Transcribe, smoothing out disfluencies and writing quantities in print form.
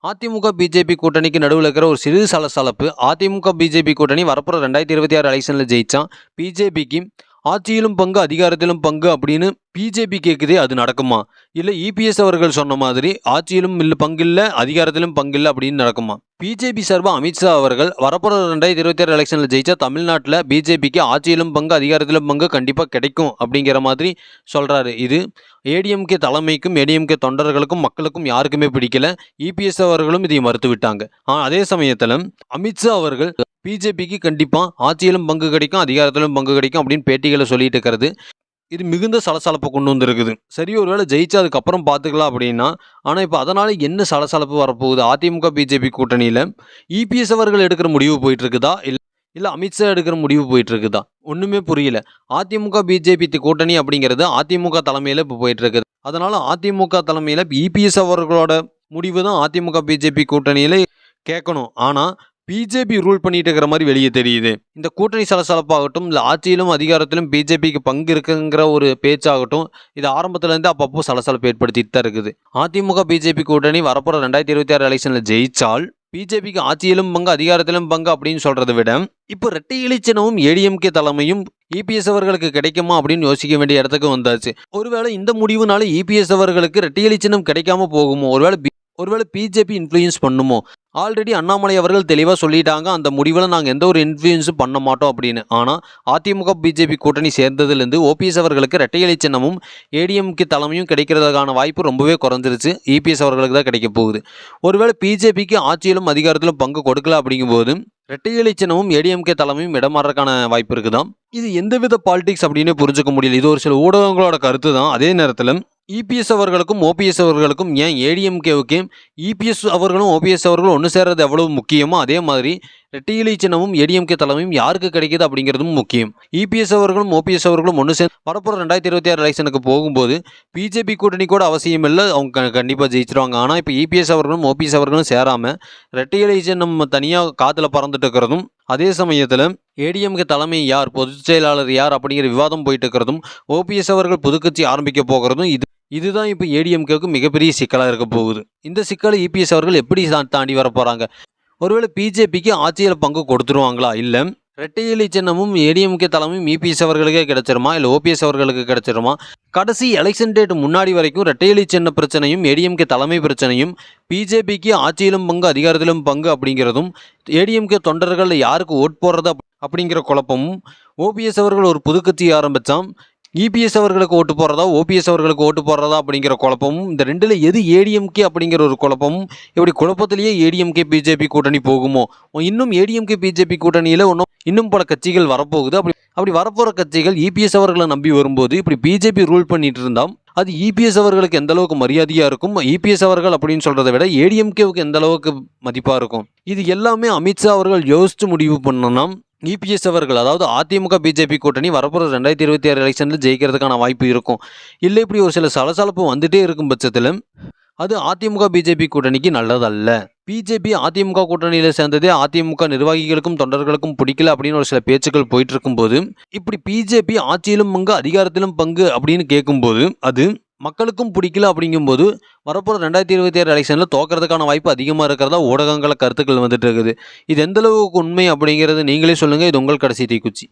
AIADMK BJP கூட்டணிக்கு நடுவில் இருக்கிற ஒரு சிறு சலசலப்பு. அதிமுக பிஜேபி கூட்டணி வரப்போற 2026 எலெக்ஷன்ல ஜெயிச்சா பிஜேபிக்கு ஆட்சியிலும் பங்கு அதிகாரத்திலும் பங்கு அப்படின்னு பிஜேபி கேட்குதே, அது நடக்குமா? இல்லை இபிஎஸ் அவர்கள் சொன்ன மாதிரி ஆட்சியிலும் பங்கில்லை அதிகாரத்திலும் பங்கில்லை அப்படின்னு நடக்குமா? பிஜேபி சார்பாக அமித்ஷா அவர்கள் வரப்போற 2026 எலெக்ஷனில் ஜெயிச்சா தமிழ்நாட்டில் பிஜேபிக்கு ஆட்சியிலும் பங்கு அதிகாரத்திலும் பங்கு கண்டிப்பாக கிடைக்கும் அப்படிங்கிற மாதிரி சொல்கிறாரு. இது ஏடிஎம்கே தலைமைக்கும் ஏடிஎம்கே தொண்டர்களுக்கும் மக்களுக்கும் யாருக்குமே பிடிக்கல. இபிஎஸ் அவர்களும் இதை மறுத்து விட்டாங்க. அதே சமயத்தில் அமித்ஷா அவர்கள் பிஜேபிக்கு கண்டிப்பாக ஆட்சியிலும் பங்கு கிடைக்கும் அதிகாரத்திலும் பங்கு கிடைக்கும் அப்படின்னு பேட்டிகளை சொல்லிட்டு இருக்கிறது இது மிகுந்த சலசலப்பை கொண்டு வந்திருக்குது. சரி, ஒருவேளை ஜெயிச்சா அதுக்கப்புறம் பார்த்துக்கலாம் அப்படின்னா, ஆனால் இப்போ அதனால் என்ன சலசலப்பு வரப்போகுது? அதிமுக பிஜேபி கூட்டணியில் இபிஎஸ் அவர்கள் எடுக்கிற முடிவு போயிட்டு இருக்குதா, இல்லை அமித்ஷா எடுக்கிற முடிவு போயிட்டு இருக்குதா? ஒன்றுமே புரியல. அதிமுக பிஜேபி கூட்டணி அப்படிங்கிறது அதிமுக தலைமையில் இப்போ போயிட்டு இருக்குது. அதனால அதிமுக தலைமையில் இபிஎஸ் அவர்களோட முடிவு தான் அதிமுக பிஜேபி கூட்டணியில் கேட்கணும். ஆனால் பிஜேபி ரூல் பண்ணிட்டு இருக்கிற மாதிரி வெளியே தெரியுது. இந்த கூட்டணி சலசலப்பாகட்டும், இல்லை ஆட்சியிலும் அதிகாரத்திலும் பிஜேபிக்கு பங்கு இருக்குங்கிற ஒரு பேச்சாகட்டும், இது ஆரம்பத்துலேருந்து அப்பப்போ சலசலப்பு ஏற்படுத்திட்டு தான் இருக்குது. அதிமுக பிஜேபி கூட்டணி வரப்போற 2026 எலெக்ஷனில் ஜெயிச்சால் பிஜேபிக்கு ஆட்சியிலும் பங்கு அதிகாரத்திலும் பங்கு அப்படின்னு சொல்றதை விட இப்போ இரட்டை இலை சின்னமும் ஏடிஎம்கே தலைமையும் இபிஎஸ் அவர்களுக்கு கிடைக்குமா அப்படின்னு யோசிக்க வேண்டிய இடத்துக்கு வந்தாச்சு. ஒருவேளை இந்த முடிவுனால இபிஎஸ் அவர்களுக்கு இரட்டை இலை சின்னம் கிடைக்காம போகுமோ? ஒருவேளை பிஜேபி இன்ஃப்ளூயன்ஸ் பண்ணுமோ? ஆல்ரெடி அண்ணாமலை அவர்கள் தெளிவாக சொல்லிட்டாங்க, அந்த முடிவில் நாங்கள் எந்த ஒரு இன்ஃப்ளூயன்ஸும் பண்ண மாட்டோம் அப்படின்னு. ஆனால் அதிமுக பிஜேபி கூட்டணி சேர்ந்ததுலேருந்து ஓபிஎஸ் அவர்களுக்கு இரட்டை இலை சின்னமும் ஏடிஎம்கே தலைமையும் கிடைக்கிறதுக்கான வாய்ப்பு ரொம்பவே குறைஞ்சிருச்சு. இபிஎஸ் அவர்களுக்கு தான் கிடைக்க போகுது. ஒருவேளை பிஜேபிக்கு ஆட்சியிலும் அதிகாரத்திலும் பங்கு கொடுக்கல அப்படிங்கும்போது இரட்டை இலை சின்னமும் ஏடிஎம்கே தலைமையும் இடமாறதுக்கான வாய்ப்பு இருக்குதான். இது எந்தவித பாலிடிக்ஸ் அப்படின்னு புரிஞ்சுக்க முடியல. இது ஒரு சில ஊடகங்களோட கருத்து தான். அதே நேரத்தில் இபிஎஸ் அவர்களுக்கும் ஓபிஎஸ் அவர்களுக்கும் ஏன் ஏடிஎம்கேவுக்கு இபிஎஸ் அவர்களும் ஓபிஎஸ் அவர்களும் ஒன்று சேர்றது எவ்வளவு முக்கியமோ அதே மாதிரி இரட்டை இலை சின்னமும் ஏடிஎம்கே தலைமையும் யாருக்கு கிடைக்குது அப்படிங்கிறதும் முக்கியம். இபிஎஸ் அவர்களும் ஓபிஎஸ் அவர்களும் ஒன்று சேர்ந்து வரப்போற 2026 எலெக்ஷனுக்கு போகும்போது பிஜேபி கூட்டணி கூட அவசியம் இல்லை, அவங்க கண்டிப்பாக ஜெயிச்சிருவாங்க. ஆனால் இப்போ இபிஎஸ் அவர்களும் ஓபிஎஸ் அவர்களும் சேராமல் இரட்டை இலை சின்னம் தனியாக காற்றுல பறந்துட்டு இருக்கிறதும், அதே சமயத்தில் ஏடிஎம்கே தலைமை யார், பொதுச் செயலாளர் யார் அப்படிங்கிற விவாதம் போயிட்டு இருக்கிறதும், ஓபிஎஸ் அவர்கள் புதுக்கட்சி ஆரம்பிக்க போகிறதும் இதுதான் இப்போ ஏடிஎம்கேவுக்கு மிகப்பெரிய சிக்கலாக இருக்க போகுது. இந்த சிக்கலை இபிஎஸ் அவர்கள் எப்படி தாண்டி வர போகிறாங்க? ஒருவேளை பிஜேபிக்கு ஆட்சியில் பங்கு கொடுத்துருவாங்களா? இல்லை இரட்டை இலை சின்னமும் ஏடிஎம்கே தலைமையும் இபிஎஸ் அவர்களுக்கே கிடைச்சிருமா, இல்லை ஓபிஎஸ் அவர்களுக்கு கிடைச்சிருமா? கடைசி எலெக்ஷன் டேட் முன்னாடி வரைக்கும் இரட்டை இலை சின்ன பிரச்சனையும் ஏடிஎம்கே தலைமை பிரச்சனையும், பிஜேபிக்கு ஆட்சியிலும் பங்கு அதிகாரத்திலும் பங்கு அப்படிங்கிறதும், ஏடிஎம்கே தொண்டர்கள் யாருக்கு ஓட் போடுறது அப்படிங்கிற குழப்பமும், ஓபிஎஸ் அவர்கள் ஒரு புதுக்கட்சி ஆரம்பித்தான் இபிஎஸ் அவர்களுக்கு ஓட்டு போடுறதா ஓபிஎஸ் அவர்களுக்கு ஓட்டு போடுறதா அப்படிங்கிற குழப்பமும், இந்த ரெண்டில் எது ஏடிஎம்கே அப்படிங்கிற ஒரு குழப்பமும், இப்படி குழப்பத்திலேயே ஏடிஎம்கே பிஜேபி கூட்டணி போகுமோ? இன்னும் ஏடிஎம்கே பிஜேபி கூட்டணியில் இன்னும் பல கட்சிகள் வரப்போகுது. அப்படி வரப்போகிற கட்சிகள் இபிஎஸ் அவர்களை நம்பி வரும்போது இப்படி பிஜேபி ரூல் பண்ணிட்டு இருந்தால் அது இபிஎஸ் அவர்களுக்கு எந்த அளவுக்கு மரியாதையாக இருக்கும்? இபிஎஸ் அவர்கள் அப்படின்னு சொல்கிறத விட ஏடிஎம்கேவுக்கு எந்த அளவுக்கு மதிப்பாக இருக்கும்? இது எல்லாமே அமித்ஷா அவர்கள் யோசித்து முடிவு பண்ணணும். இபிஎஸ் அவர்கள், அதாவது அதிமுக பிஜேபி கூட்டணி வரப்போகிற 2026 எலெக்ஷனில் ஜெயிக்கிறதுக்கான வாய்ப்பு இருக்கும். இல்லை இப்படி ஒரு சில சலசலப்பு வந்துட்டே இருக்கும் பட்சத்தில் அது அதிமுக பிஜேபி கூட்டணிக்கு நல்லதல்ல. பிஜேபி அதிமுக கூட்டணியில் சேர்ந்ததே அதிமுக நிர்வாகிகளுக்கும் தொண்டர்களுக்கும் பிடிக்கல அப்படின்னு ஒரு சில பேச்சுக்கள் போயிட்டு இருக்கும்போது இப்படி பிஜேபி ஆட்சியிலும் பங்கு அதிகாரத்திலும் பங்கு அப்படின்னு கேட்கும்போது அது மக்களுக்கும் பிடிக்கல. அப்படிங்கும்போது வரப்போகிற 2026 எலெக்ஷனில் தோக்கிறதுக்கான வாய்ப்பு அதிகமாக இருக்கிறதா ஊடகங்கள கருத்துக்கள் வந்துட்டு இருக்குது. இது எந்த அளவுக்கு உண்மை அப்படிங்கிறது நீங்களே சொல்லுங்கள். இது உங்கள் கடைசி தீக்குச்சி.